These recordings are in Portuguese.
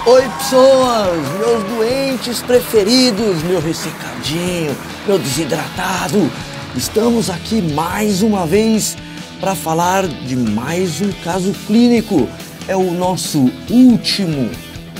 Oi pessoas, meus doentes preferidos, meu ressecadinho, meu desidratado. Estamos aqui mais uma vez para falar de mais um caso clínico. É o nosso último,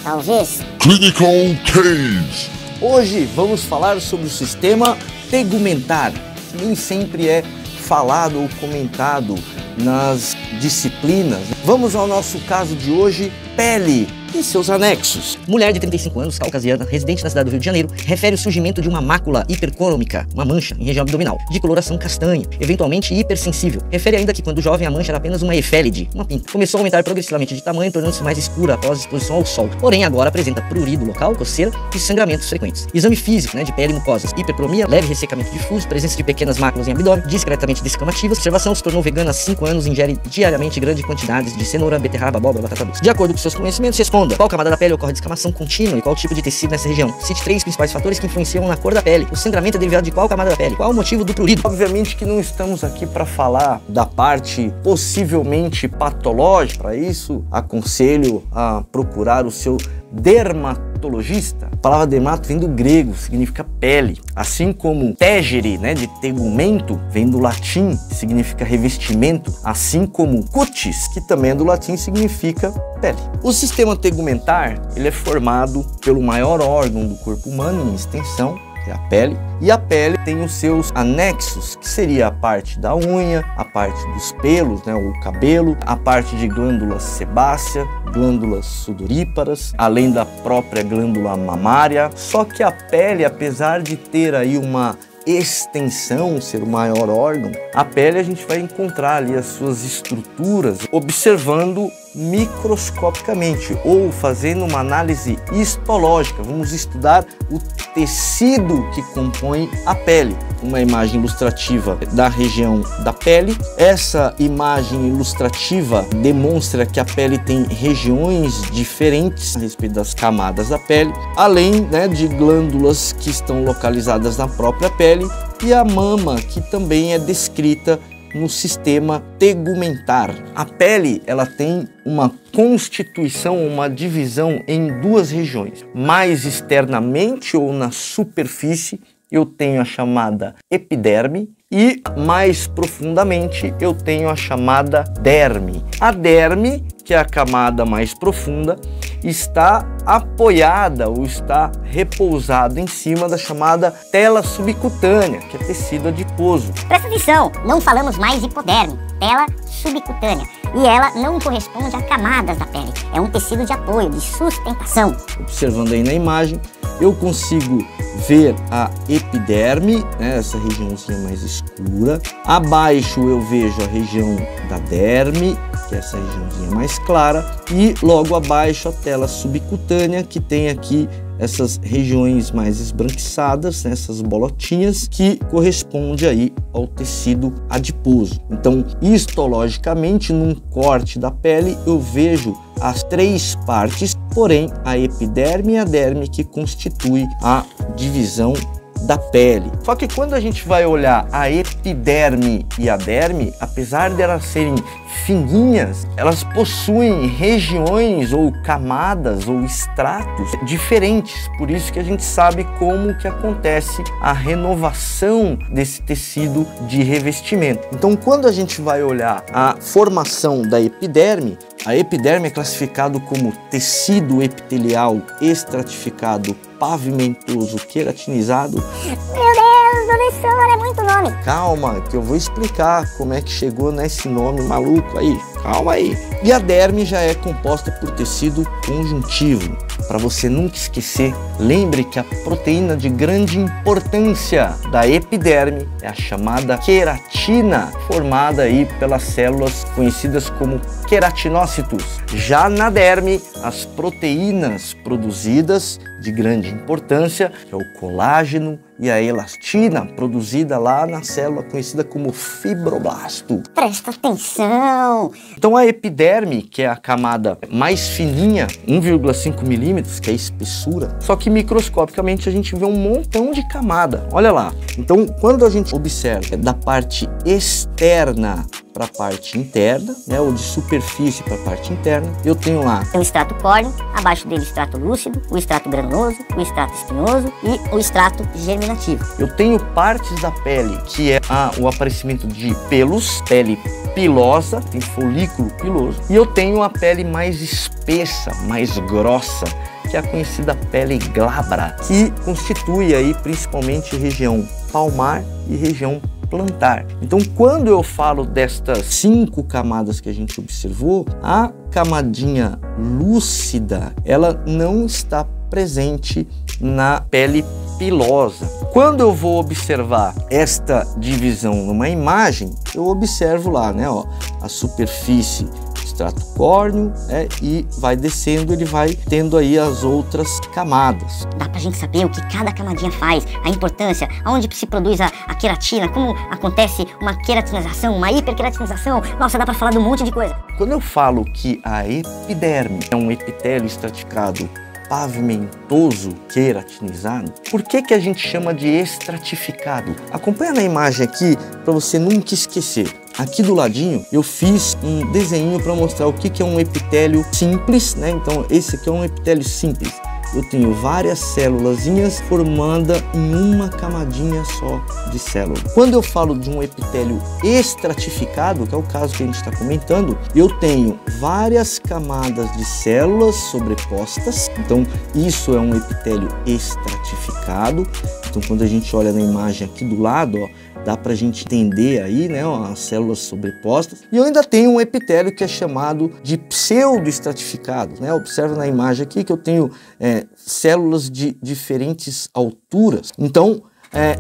talvez, Clinical Case. Hoje vamos falar sobre o sistema tegumentar, que nem sempre é falado ou comentado nas disciplinas. Vamos ao nosso caso de hoje, pele e seus anexos. Mulher de 35 anos, caucasiana, residente na cidade do Rio de Janeiro, refere o surgimento de uma mácula hipercrômica, uma mancha em região abdominal, de coloração castanha, eventualmente hipersensível. Refere ainda que quando jovem a mancha era apenas uma efélide, uma pinta. Começou a aumentar progressivamente de tamanho, tornando-se mais escura após exposição ao sol. Porém, agora apresenta prurido local, coceira e sangramentos frequentes. Exame físico, de pele e mucosas, hipercromia, leve ressecamento difuso, presença de pequenas máculas em abdômen, discretamente descamativas. Observação: se tornou vegana há 5 anos, ingere diariamente grandes quantidades de cenoura, beterraba, abóbora, batata doce. De acordo com seus conhecimentos, responda: qual camada da pele ocorre descamação contínua e qual tipo de tecido nessa região? Cite 3 principais fatores que influenciam na cor da pele. O sangramento é derivado de qual camada da pele? Qual o motivo do prurido? Obviamente que não estamos aqui para falar da parte possivelmente patológica. Para isso, aconselho a procurar o seu dermatologista. A palavra dermato vem do grego, significa pele. Assim como tegere, de tegumento, vem do latim, significa revestimento. Assim como cutis, que também é do latim, significa pele. O sistema tegumentar, ele é formado pelo maior órgão do corpo humano em extensão, que é a pele, e a pele tem os seus anexos, que seria a parte da unha, a parte dos pelos, o cabelo, a parte de glândula sebácea, glândulas sudoríparas, além da própria glândula mamária. Só que a pele, apesar de ter aí uma extensão, ser o maior órgão, a pele a gente vai encontrar ali as suas estruturas observando microscopicamente ou fazendo uma análise histológica. Vamos estudar o tecido que compõe a pele. Uma imagem ilustrativa da região da pele. Essa imagem ilustrativa demonstra que a pele tem regiões diferentes a respeito das camadas da pele, além de glândulas que estão localizadas na própria pele, e a mama, que também é descrita no sistema tegumentar. A pele, ela tem uma constituição, uma divisão em 2 regiões. Mais externamente ou na superfície, eu tenho a chamada epiderme, e mais profundamente eu tenho a chamada derme. A derme, que é a camada mais profunda, está apoiada ou está repousada em cima da chamada tela subcutânea, que é tecido adiposo. Presta atenção, não falamos mais hipoderme, tela subcutânea. E ela não corresponde a camadas da pele, é um tecido de apoio, de sustentação. Observando aí na imagem, eu consigo ver a epiderme, essa regiãozinha mais escura. Abaixo eu vejo a região da derme, que é essa regiãozinha mais clara, e logo abaixo a tela subcutânea, que tem aqui essas regiões mais esbranquiçadas, essas bolotinhas, que corresponde aí ao tecido adiposo. Então, histologicamente, num corte da pele, eu vejo as 3 partes, porém a epiderme e a derme que constitui a divisão da pele. Só que quando a gente vai olhar a epiderme e a derme, apesar de elas serem fininhas, elas possuem regiões ou camadas ou estratos diferentes. Por isso que a gente sabe como que acontece a renovação desse tecido de revestimento. Então, quando a gente vai olhar a formação da epiderme, a epiderme é classificado como tecido epitelial estratificado, pavimentoso, queratinizado. Meu Deus, professor, é muito nome. Calma, que eu vou explicar como é que chegou nesse nome maluco aí. Calma aí. E a derme já é composta por tecido conjuntivo. Para você nunca esquecer, lembre que a proteína de grande importância da epiderme é a chamada queratina, formada aí pelas células conhecidas como queratinócitos. Já na derme, as proteínas produzidas de grande importância é o colágeno e a elastina, produzida lá na célula conhecida como fibroblasto. Presta atenção! Então a epiderme, que é a camada mais fininha, 1,5 milímetros, que é a espessura, só que microscopicamente a gente vê um montão de camada. Olha lá. Então quando a gente observa da parte externa para a parte interna, né, ou de superfície para a parte interna. Eu tenho lá o extrato córneo, abaixo dele o extrato lúcido, o extrato granuloso, o extrato espinhoso e o extrato germinativo. Eu tenho partes da pele que é o aparecimento de pelos, pele pilosa, tem folículo piloso, e eu tenho a pele mais espessa, mais grossa, que é a conhecida pele glabra, que constitui aí principalmente região palmar e região plantar. Então, quando eu falo destas 5 camadas que a gente observou, a camadinha lúcida, ela não está presente na pele pilosa. Quando eu vou observar esta divisão numa imagem, eu observo lá, né, ó, a superfície, extrato córneo, e vai descendo, ele vai tendo aí as outras camadas. Dá pra gente saber o que cada camadinha faz, a importância, aonde se produz a queratina, como acontece uma queratinização, uma hiperqueratinização. Nossa, dá pra falar de um monte de coisa. Quando eu falo que a epiderme é um epitélio estratificado pavimentoso, queratinizado, por que a gente chama de estratificado? Acompanha na imagem aqui para você nunca esquecer. Aqui do ladinho eu fiz um desenho para mostrar o que é um epitélio simples, né? Então esse aqui é um epitélio simples. Eu tenho várias célulazinhas formando em uma camadinha só de célula. Quando eu falo de um epitélio estratificado, que é o caso que a gente está comentando, eu tenho várias camadas de células sobrepostas. Então isso é um epitélio estratificado. Então quando a gente olha na imagem aqui do lado, ó, dá para a gente entender aí, né, ó, as células sobrepostas. E eu ainda tenho um epitélio que é chamado de pseudoestratificado, né? Observa na imagem aqui que eu tenho células de diferentes alturas. Então,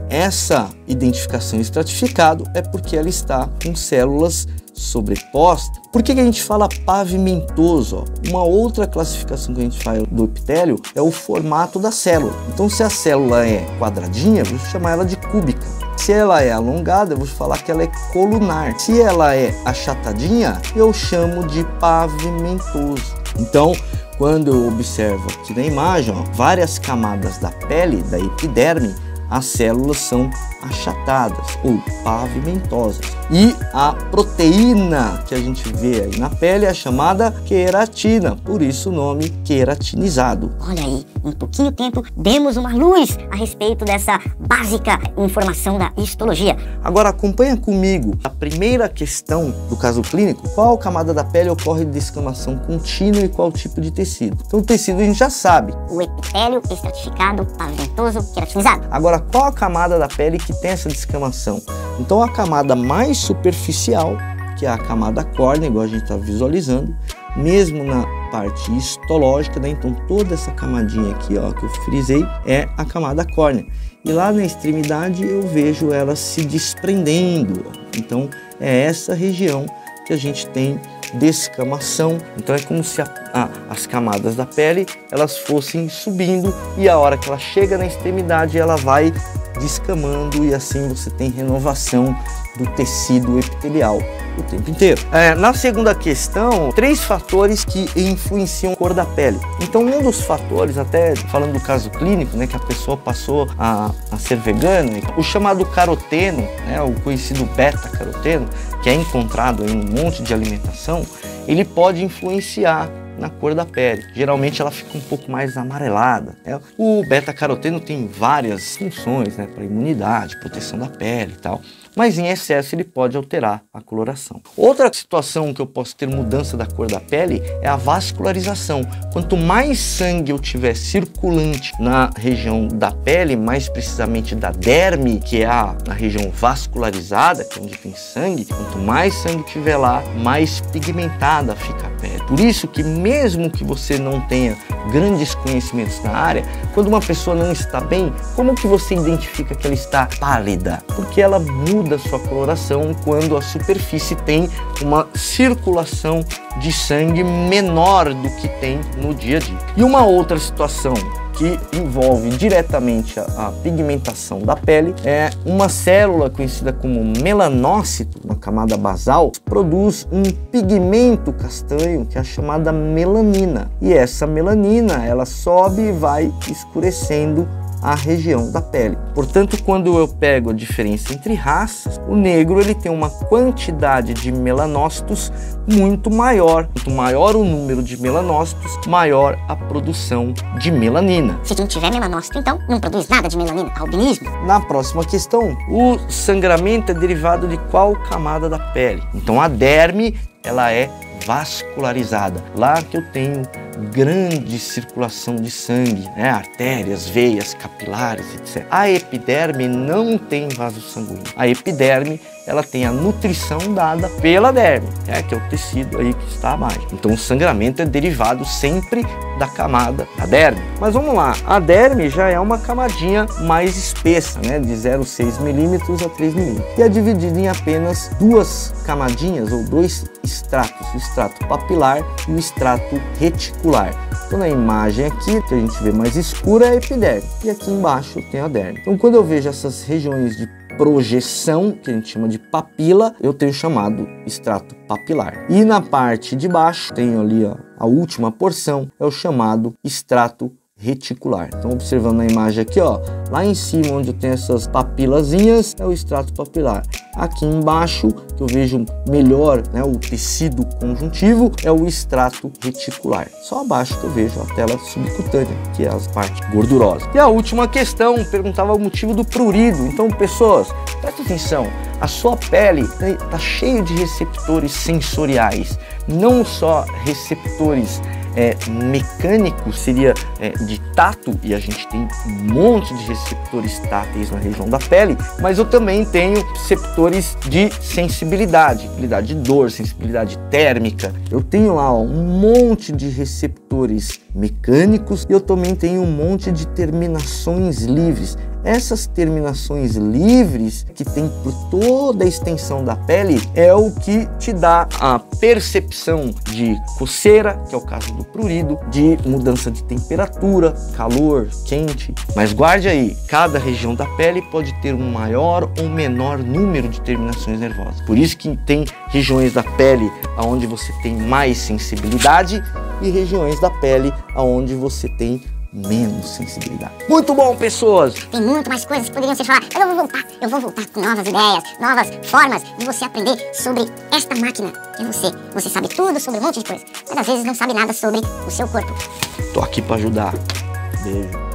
essa identificação estratificado é porque ela está com células sobrepostas. Por que a gente fala pavimentoso? Ó? Uma outra classificação que a gente faz do epitélio é o formato da célula. Então, se a célula é quadradinha, eu vou chamar ela de cúbica. Se ela é alongada, eu vou falar que ela é colunar. Se ela é achatadinha, eu chamo de pavimentoso. Então, quando eu observo aqui na imagem, ó, várias camadas da pele, da epiderme, as células são achatadas ou pavimentosas. E a proteína que a gente vê aí na pele é chamada queratina, por isso o nome queratinizado. Olha aí, em pouquinho tempo demos uma luz a respeito dessa básica informação da histologia. Agora acompanha comigo a primeira questão do caso clínico. Qual camada da pele ocorre de descamação contínua e qual tipo de tecido? Então o tecido a gente já sabe. O epitélio estratificado, pavimentoso, queratinizado. Agora qual a camada da pele que tem essa descamação? Então a camada mais superficial, que é a camada córnea, igual a gente está visualizando, mesmo na parte histológica, né? Então toda essa camadinha aqui, ó, que eu frisei, é a camada córnea. E lá na extremidade eu vejo ela se desprendendo. Então é essa região que a gente tem descamação. Então é como se as camadas da pele elas fossem subindo e a hora que ela chega na extremidade ela vai descamando e assim você tem renovação do tecido epitelial o tempo inteiro. Na segunda questão, 3 fatores que influenciam a cor da pele. Então um dos fatores, até falando do caso clínico, né, que a pessoa passou a ser vegana, o chamado caroteno, né, o conhecido beta-caroteno, que é encontrado em um monte de alimentação, ele pode influenciar na cor da pele. Geralmente ela fica um pouco mais amarelada, né? O beta-caroteno tem várias funções, né, para imunidade, proteção da pele e tal, mas em excesso ele pode alterar a coloração. Outra situação que eu posso ter mudança da cor da pele é a vascularização. Quanto mais sangue eu tiver circulante na região da pele, mais precisamente da derme, que é a região vascularizada, que é onde tem sangue, quanto mais sangue tiver lá, mais pigmentada fica a pele. Por isso que mesmo que você não tenha grandes conhecimentos na área, quando uma pessoa não está bem, como que você identifica que ela está pálida? Porque ela muda sua coloração quando a superfície tem uma circulação de sangue menor do que tem no dia a dia. E uma outra situação que envolve diretamente a pigmentação da pele é uma célula conhecida como melanócito, na camada basal, produz um pigmento castanho que é a chamada melanina. E essa melanina, ela sobe e vai escurecendo a região da pele. Portanto, quando eu pego a diferença entre raças, o negro ele tem uma quantidade de melanócitos muito maior. Quanto maior o número de melanócitos, maior a produção de melanina. Se quem tiver melanócito, então, não produz nada de melanina, albinismo. Na próxima questão, o sangramento é derivado de qual camada da pele? Então a derme, ela é vascularizada. Lá que eu tenho grande circulação de sangue, né? Artérias, veias, capilares, etc. A epiderme não tem vaso sanguíneo. A epiderme, ela tem a nutrição dada pela derme, que é o tecido aí que está abaixo. Então o sangramento é derivado sempre da camada da derme. Mas vamos lá, a derme já é uma camadinha mais espessa, né? De 0,6 milímetros a 3 milímetros. E é dividida em apenas duas camadinhas ou dois estratos, o extrato papilar e o extrato reticular. Então na imagem aqui, que a gente vê mais escura, é a epiderme. E aqui embaixo tem a derme. Então quando eu vejo essas regiões de projeção, que a gente chama de papila, eu tenho chamado extrato papilar. E na parte de baixo, tenho ali a última porção, é o chamado extrato reticular. Então observando na imagem aqui, ó, lá em cima onde eu tenho essas papilazinhas é o extrato papilar. Aqui embaixo, que eu vejo melhor, né, o tecido conjuntivo, é o extrato reticular. Só abaixo que eu vejo a tela subcutânea, que é as partes gordurosas. E a última questão perguntava o motivo do prurido. Então, pessoas, presta atenção, a sua pele está cheia de receptores sensoriais, não só receptores mecânicos, seria de tato, e a gente tem um monte de receptores táteis na região da pele, mas eu também tenho receptores de sensibilidade de dor, sensibilidade térmica. Eu tenho lá um monte de receptores mecânicos e eu também tenho um monte de terminações livres. Essas terminações livres que tem por toda a extensão da pele é o que te dá a percepção de coceira, que é o caso do prurido, de mudança de temperatura, calor, quente. Mas guarde aí, cada região da pele pode ter um maior ou menor número de terminações nervosas. Por isso que tem regiões da pele onde você tem mais sensibilidade e regiões da pele onde você tem menos sensibilidade. Muito bom, pessoas! Tem muito mais coisas que poderiam ser faladas, mas eu vou voltar com novas ideias, novas formas de você aprender sobre esta máquina que é você. Você sabe tudo sobre um monte de coisa, mas às vezes não sabe nada sobre o seu corpo. Tô aqui para ajudar. Beijo.